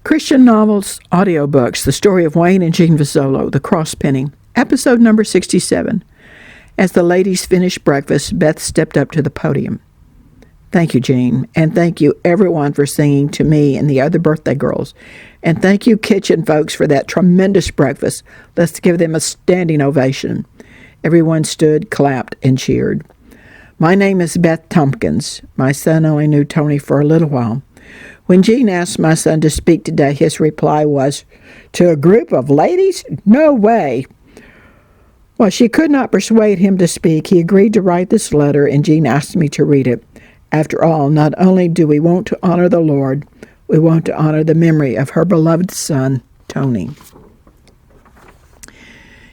Christian Novels Audiobooks, The Story of Wayne and Jean Vozzolo, The Cross Penning, episode number 67. As the ladies finished breakfast, Beth stepped up to the podium. Thank you, Jean, and thank you, everyone, for singing to me and the other birthday girls. And thank you, kitchen folks, for that tremendous breakfast. Let's give them a standing ovation. Everyone stood, clapped, and cheered. My name is Beth Tompkins. My son only knew Tony for a little while. When Jean asked my son to speak today, his reply was, "To a group of ladies? No way." While she could not persuade him to speak, he agreed to write this letter, and Jean asked me to read it. After all, not only do we want to honor the Lord, we want to honor the memory of her beloved son, Tony.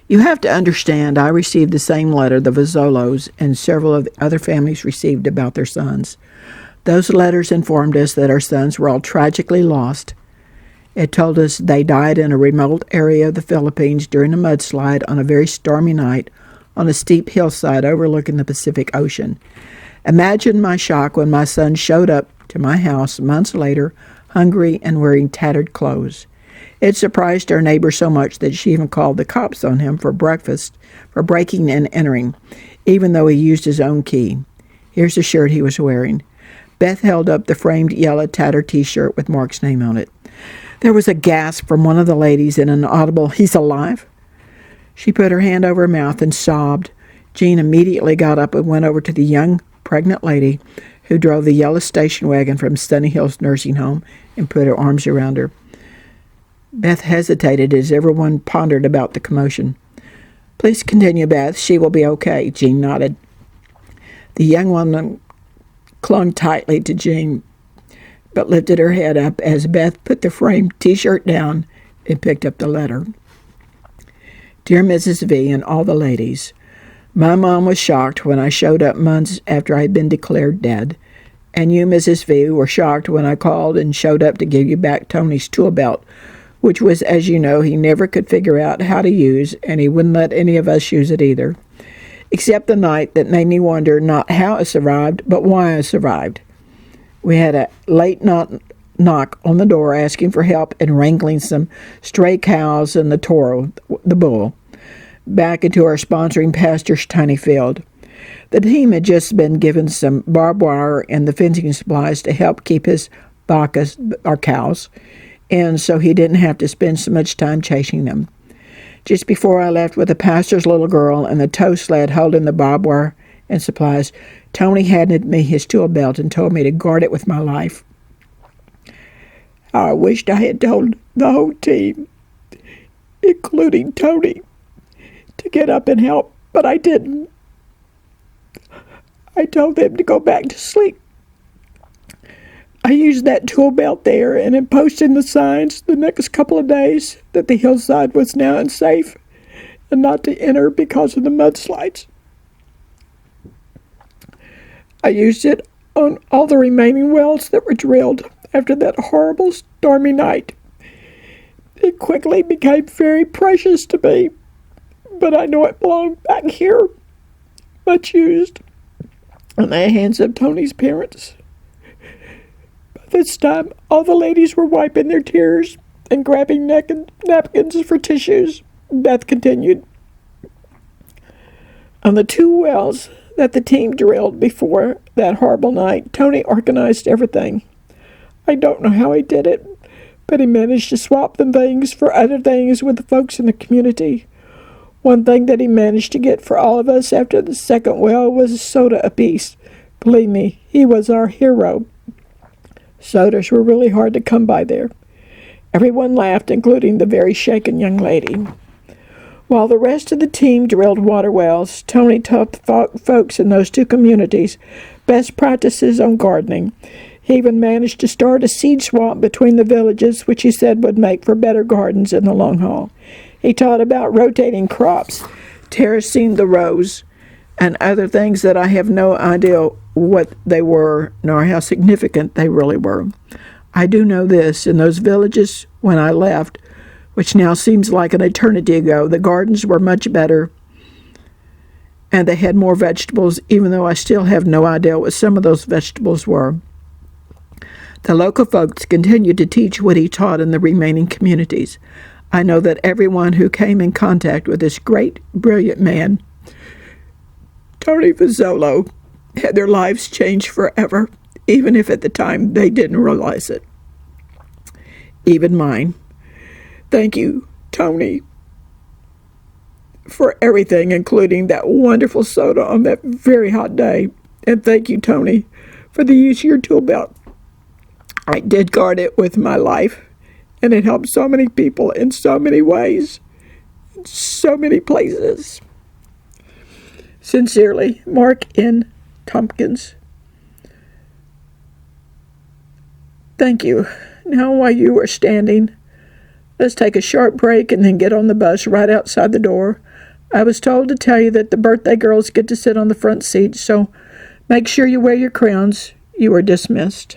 You have to understand, I received the same letter the Vozzolos and several of the other families received about their sons. Those letters informed us that our sons were all tragically lost. It told us they died in a remote area of the Philippines during a mudslide on a very stormy night on a steep hillside overlooking the Pacific Ocean. Imagine my shock when my son showed up to my house months later, hungry and wearing tattered clothes. It surprised our neighbor so much that she even called the cops on him for breakfast for breaking and entering, even though he used his own key. Here's the shirt he was wearing. Beth held up the framed yellow tattered T-shirt with Mark's name on it. There was a gasp from one of the ladies and an audible, "He's alive?" She put her hand over her mouth and sobbed. Jean immediately got up and went over to the young pregnant lady who drove the yellow station wagon from Sunny Hills Nursing Home and put her arms around her. Beth hesitated as everyone pondered about the commotion. "Please continue, Beth. She will be okay," Jean nodded. The young woman clung tightly to Jean, but lifted her head up as Beth put the framed T-shirt down and picked up the letter. Dear Mrs. V and all the ladies, my mom was shocked when I showed up months after I had been declared dead, and you, Mrs. V, were shocked when I called and showed up to give you back Tony's tool belt, which was, as you know, he never could figure out how to use, and he wouldn't let any of us use it either. Except the night that made me wonder not how I survived, but why I survived. We had a late knock on the door asking for help in wrangling some stray cows and the Toro, the bull, back into our sponsoring pastor's tiny field. The team had just been given some barbed wire and the fencing supplies to help keep his bacchus, our cows, and so he didn't have to spend so much time chasing them. Just before I left with the pastor's little girl and the tow sled holding the barbed wire and supplies, Tony handed me his tool belt and told me to guard it with my life. How I wished I had told the whole team, including Tony, to get up and help, but I didn't. I told them to go back to sleep. I used that tool belt there and in posting the signs the next couple of days that the hillside was now unsafe and not to enter because of the mudslides. I used it on all the remaining wells that were drilled after that horrible stormy night. It quickly became very precious to me, but I know it belonged back here, much used, in the hands of Tony's parents. This time, all the ladies were wiping their tears and grabbing napkins for tissues. Beth continued. On the 2 wells that the team drilled before that horrible night, Tony organized everything. I don't know how he did it, but he managed to swap the things for other things with the folks in the community. One thing that he managed to get for all of us after the second well was a soda apiece. Believe me, he was our hero. Sodas were really hard to come by there. Everyone laughed, including the very shaken young lady. While the rest of the team drilled water wells, Tony taught folks in those 2 communities best practices on gardening. He even managed to start a seed swap between the villages, which he said would make for better gardens in the long haul. He taught about rotating crops, terracing the rows, and other things that I have no idea what they were, nor how significant they really were. I do know this, in those villages when I left, which now seems like an eternity ago, the gardens were much better and they had more vegetables, even though I still have no idea what some of those vegetables were. The local folks continued to teach what he taught in the remaining communities. I know that everyone who came in contact with this great, brilliant man, Tony Vozzolo, had their lives changed forever, even if at the time they didn't realize it. Even mine. Thank you, Tony, for everything, including that wonderful soda on that very hot day. And thank you, Tony, for the use of your tool belt. I did guard it with my life, and it helped so many people in so many ways, in so many places. Sincerely, Mark N. Tompkins. Thank you. Now, while you are standing, let's take a short break and then get on the bus right outside the door. I was told to tell you that the birthday girls get to sit on the front seat, so make sure you wear your crowns. You are dismissed.